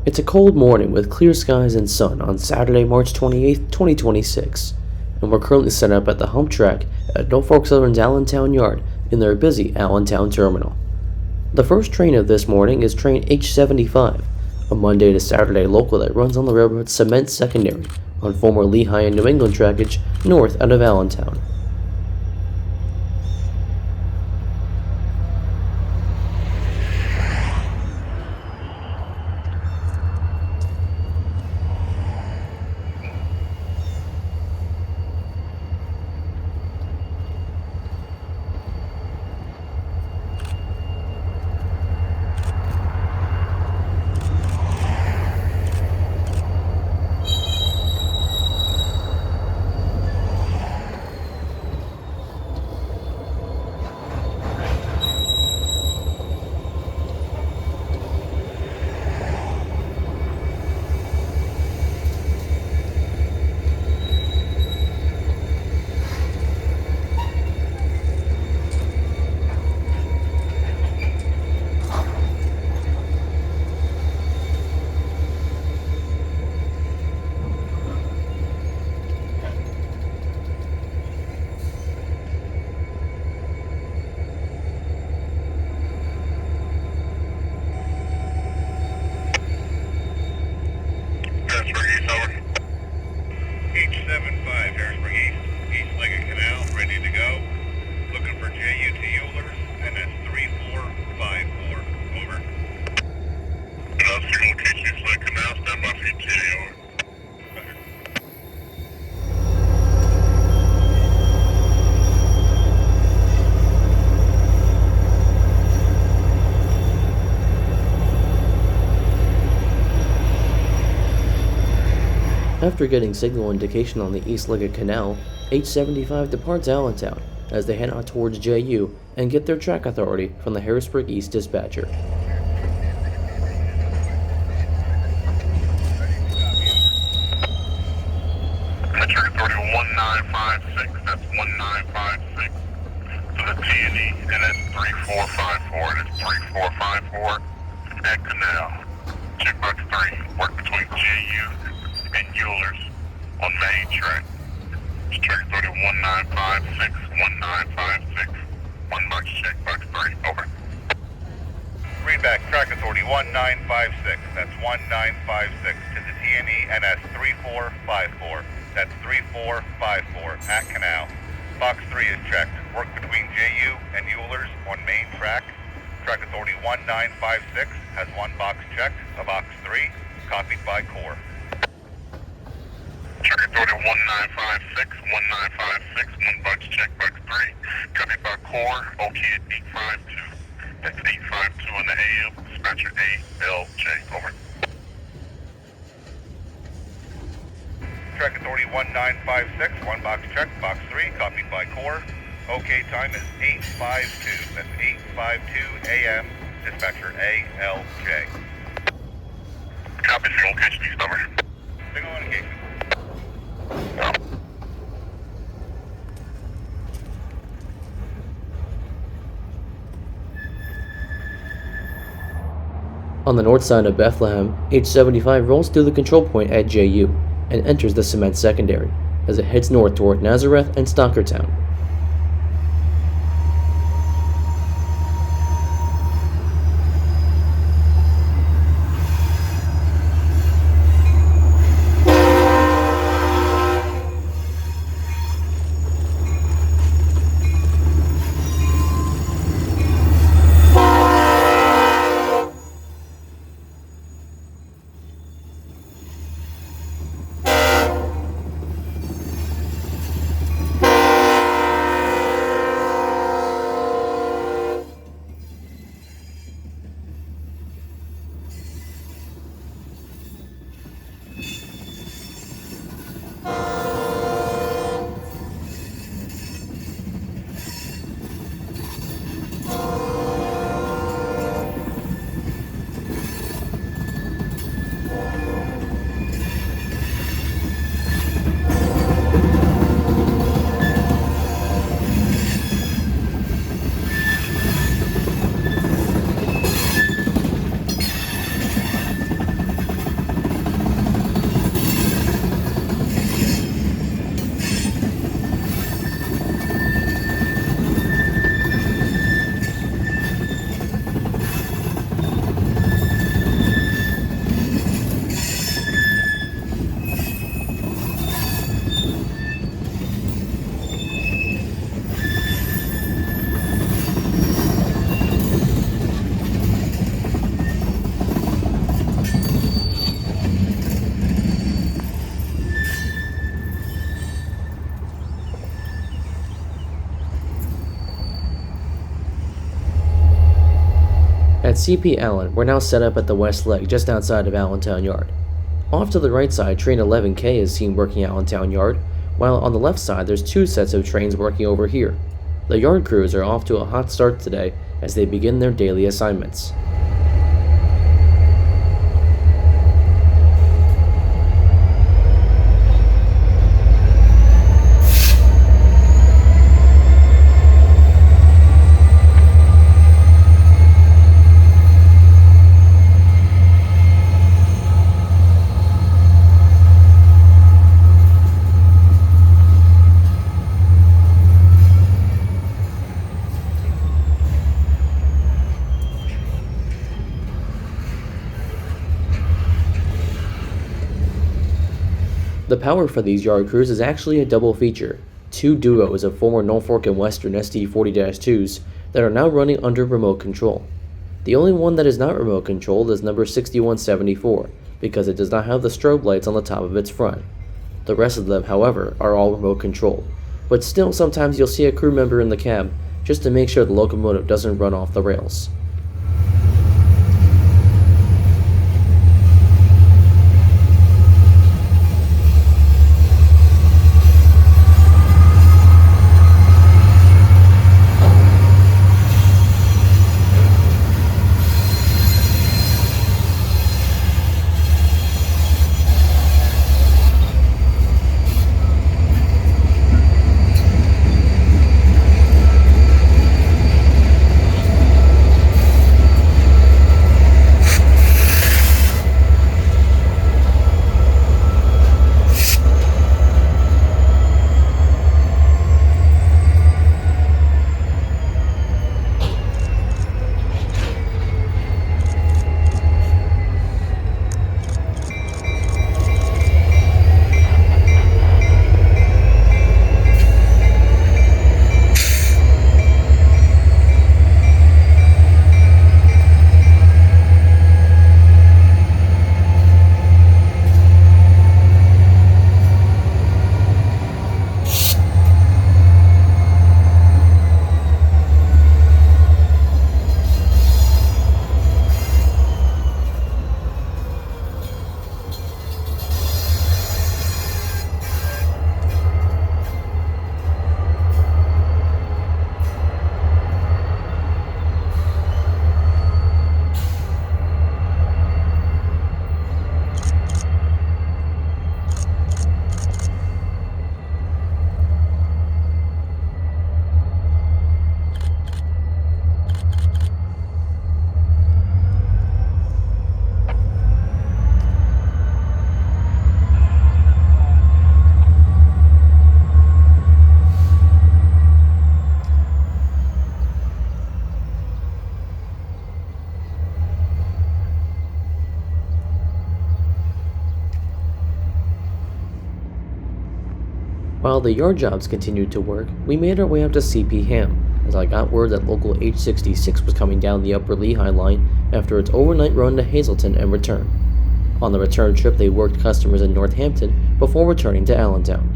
It's a cold morning with clear skies and sun on Saturday, March 28th, 2026, and we're currently set up at the hump track at Norfolk Southern's Allentown Yard in their busy Allentown terminal. The first train of this morning is train H75, a Monday to Saturday local that runs on the railroad's cement secondary on former Lehigh and New England trackage north out of Allentown. H75, Harrisburg East Lehigh Canal, ready to go. Looking for JU to Eulers, and that's 3454. Over. Signal location East Lehigh Canal, stand by for ETA, over. After getting signal indication on the East Lehigh Canal, H75 departs Allentown as they head out towards JU and get their track authority from the Harrisburg East dispatcher. Track authority 1956, that's 1956 to the T&E, and that's 3454, and it's 3454 at Canal. Checkbox 3, work between JU and Eulers on main track. Track authority 1956, 1956, one box checkbox 3, over. Read back, track authority 1956, that's 1956 to the T&E, and that's 3454. That's 3454 at Canal. Box 3 is checked. Work between JU and Eulers on main track. Track authority 1956 has one box checked, a box 3, copied by Core. Track authority 1956, 1956, one box check, box 3, copied by Core, OK at 852. That's 852 in the AM, dispatcher ALJ, over. Track authority 1956, one box check, box 3, copied by Core. OK time is 852, that's 852 AM, dispatcher ALJ. Copy, signal location east, over. Signal indication. On the north side of Bethlehem, H75 rolls through the control point at JU and enters the cement secondary as it heads north toward Nazareth and Stockertown. At CP Allen, we're now set up at the west leg just outside of Allentown Yard. Off to the right side, train 11K is seen working Allentown Yard, while on the left side there's two sets of trains working over here. The yard crews are off to a hot start today as they begin their daily assignments. The power for these yard crews is actually a double feature, two duos of former Norfolk and Western SD40-2s that are now running under remote control. The only one that is not remote controlled is number 6174, because it does not have the strobe lights on the top of its front. The rest of them, however, are all remote controlled, but still sometimes you'll see a crew member in the cab just to make sure the locomotive doesn't run off the rails. While the yard jobs continued to work, we made our way up to CP Ham, as I got word that local H66 was coming down the upper Lehigh line after its overnight run to Hazleton and return. On the return trip, they worked customers in Northampton before returning to Allentown.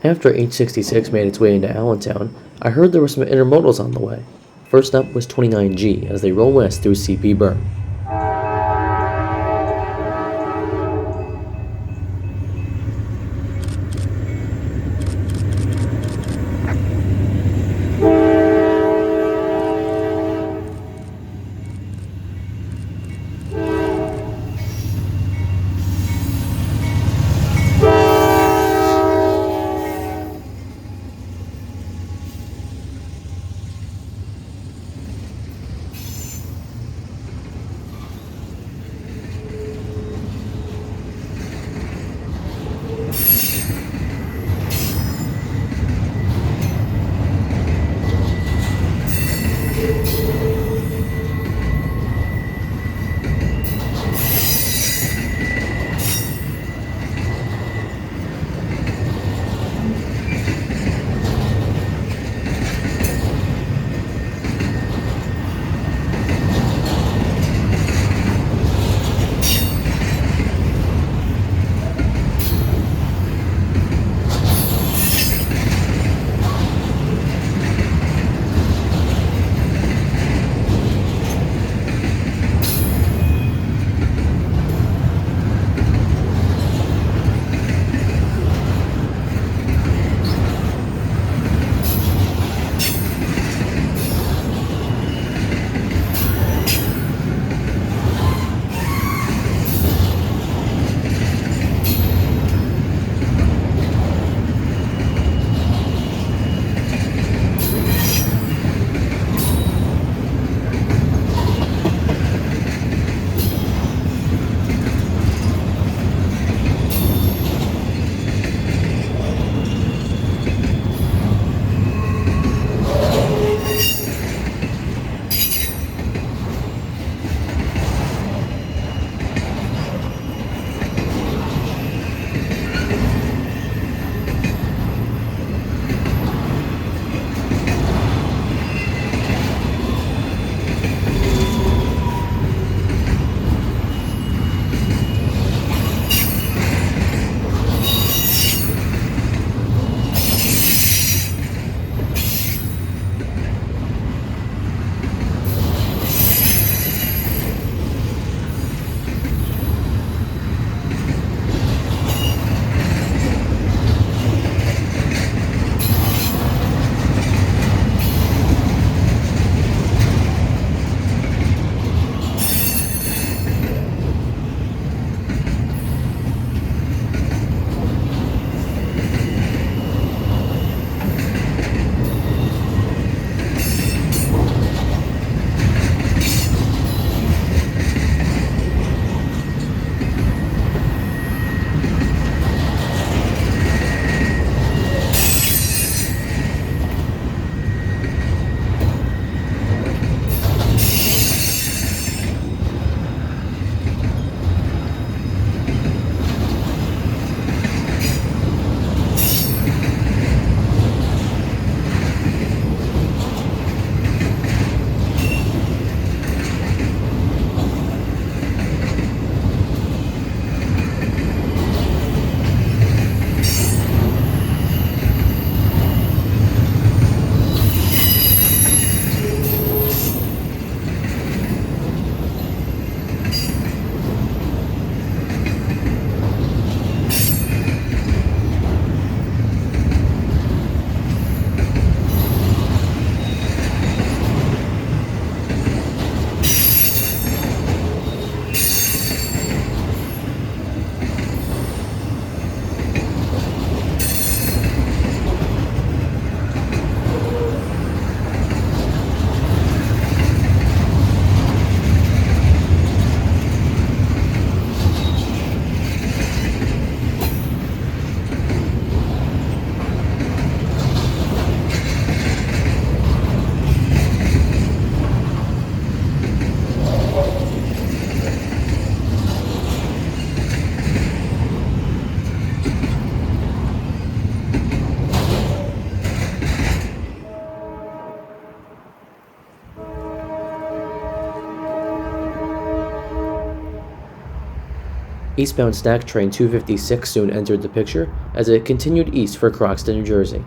After H66 made its way into Allentown, I heard there were some intermodals on the way. First up was 29G as they roll west through CP Burn. Eastbound snack train 256 soon entered the picture as it continued east for Croxton, New Jersey.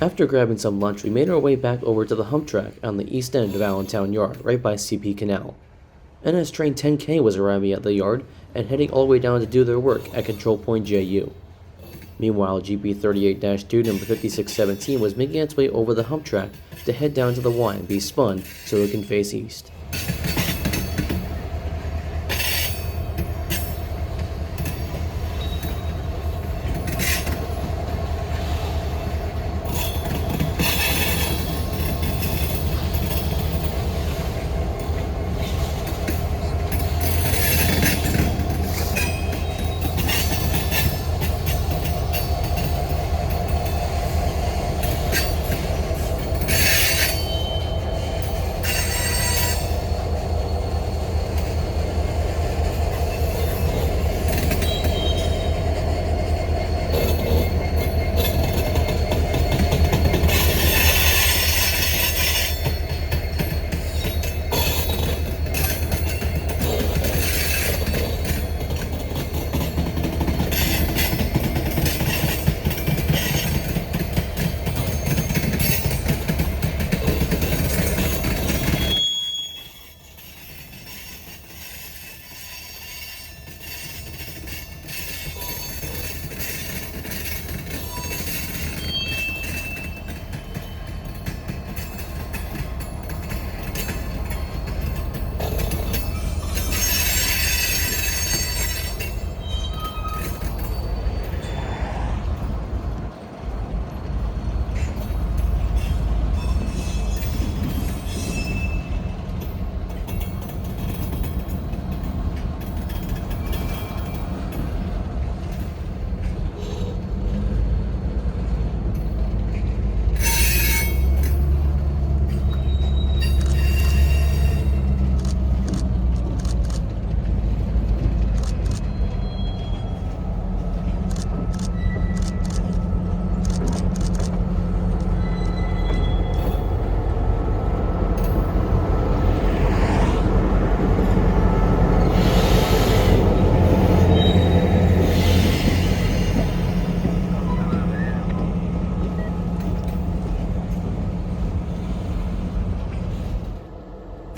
After grabbing some lunch, we made our way back over to the hump track on the east end of Allentown Yard, right by CP Canal. NS Train 10K was arriving at the yard and heading all the way down to do their work at Control Point JU. Meanwhile, GP38-2 number 5617 was making its way over the hump track to head down to the Y and be spun so it can face east.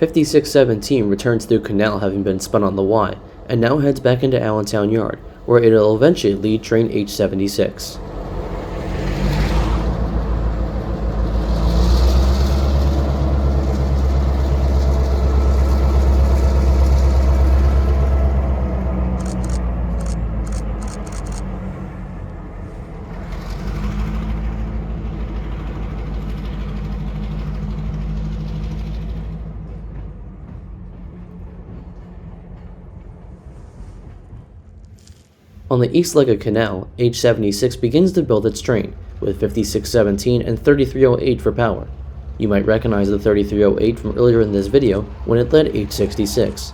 .5617 returns through Canal having been spun on the Y, and now heads back into Allentown Yard, where it'll eventually lead train H76. On the east leg of Canal, H76 begins to build its train, with 5617 and 3308 for power. You might recognize the 3308 from earlier in this video when it led H66.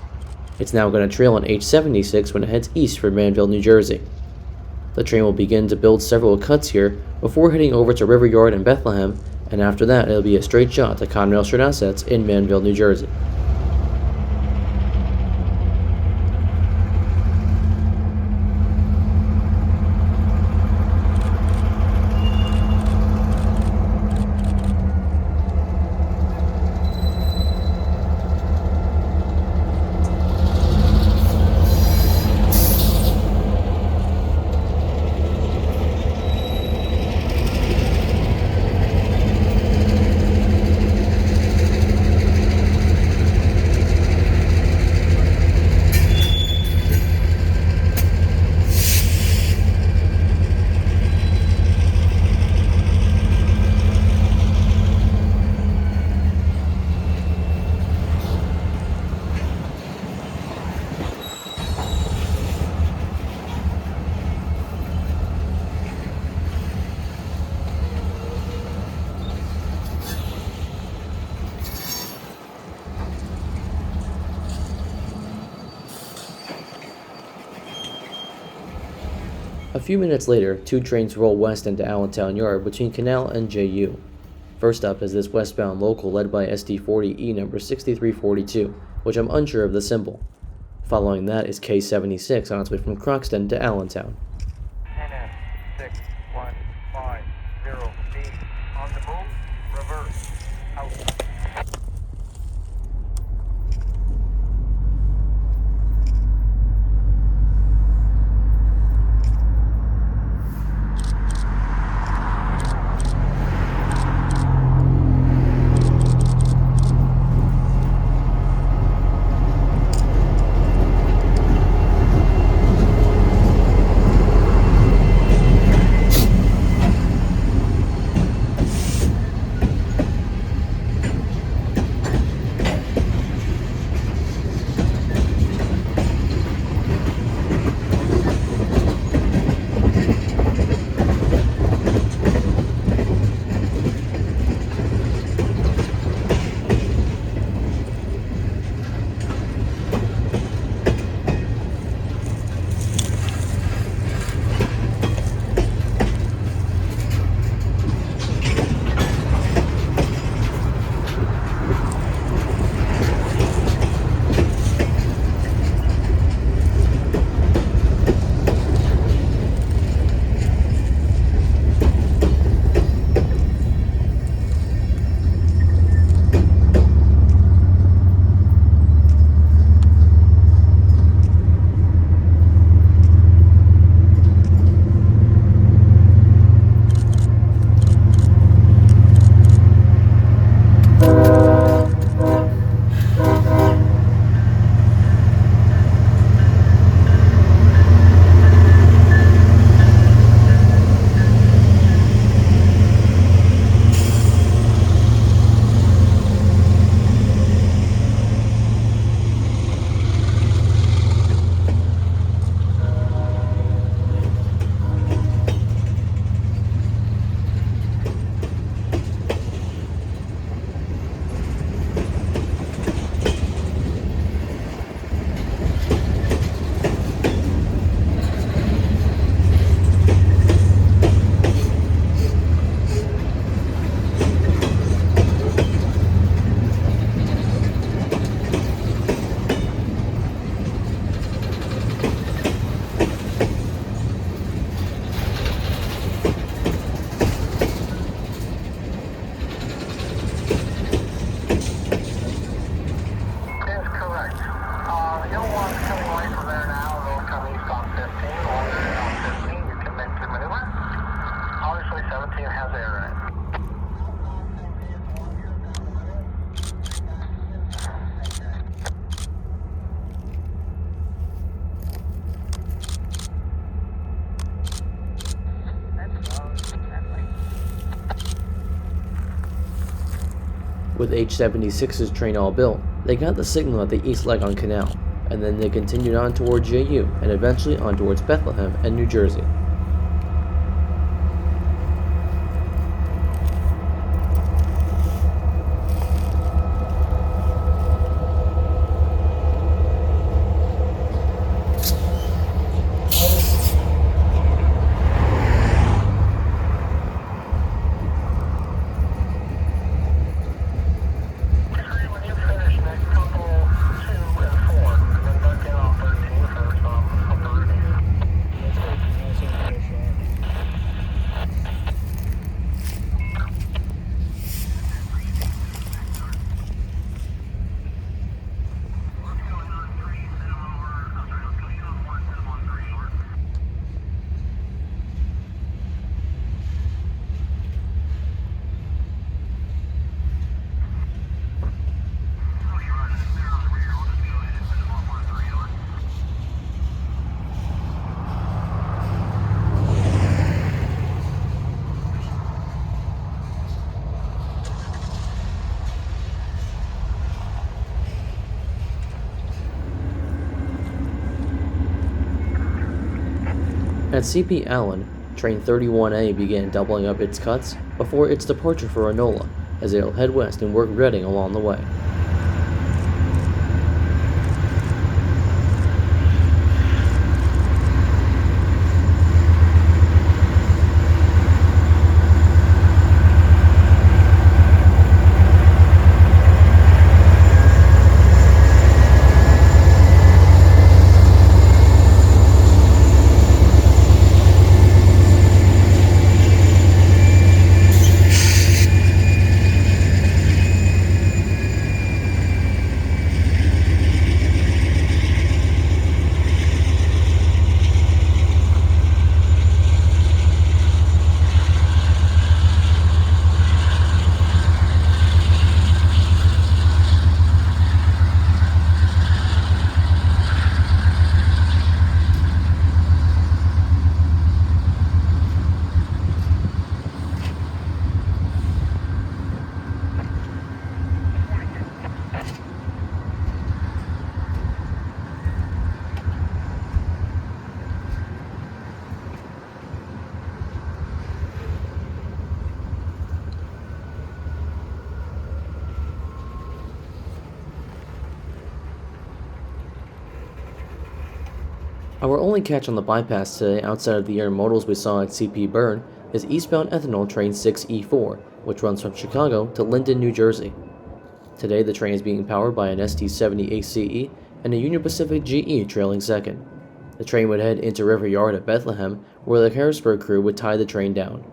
It's now going to trail on H76 when it heads east for Manville, New Jersey. The train will begin to build several cuts here before heading over to River Yard in Bethlehem, and after that it'll be a straight shot to Conrail Street Assets in Manville, New Jersey. A few minutes later, two trains roll west into Allentown Yard between Canal and JU. First up is this westbound local led by SD40E number 6342, which I'm unsure of the symbol. Following that is K76 on its way from Croxton to Allentown. NS6150B on the move, reverse, out. With H76's train all built, they got the signal at the east leg on Canal. and then they continued on toward JU and eventually on towards Bethlehem and New Jersey. When you finish next couple 2 and 4, and then duck in on 13 for some opportunities. At CP Allen, train 31A began doubling up its cuts before its departure for Enola, as it'll head west and work Reading along the way. Our only catch on the bypass today outside of the intermodals we saw at CP Bern is eastbound ethanol train 6E4, which runs from Chicago to Linden, New Jersey. Today the train is being powered by an ST70 ACE and a Union Pacific GE trailing second. The train would head into River Yard at Bethlehem, where the Harrisburg crew would tie the train down.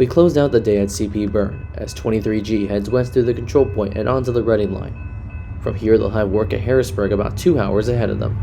We closed out the day at CP Burn as 23G heads west through the control point and onto the Reading line. From here they'll have work at Harrisburg about 2 hours ahead of them.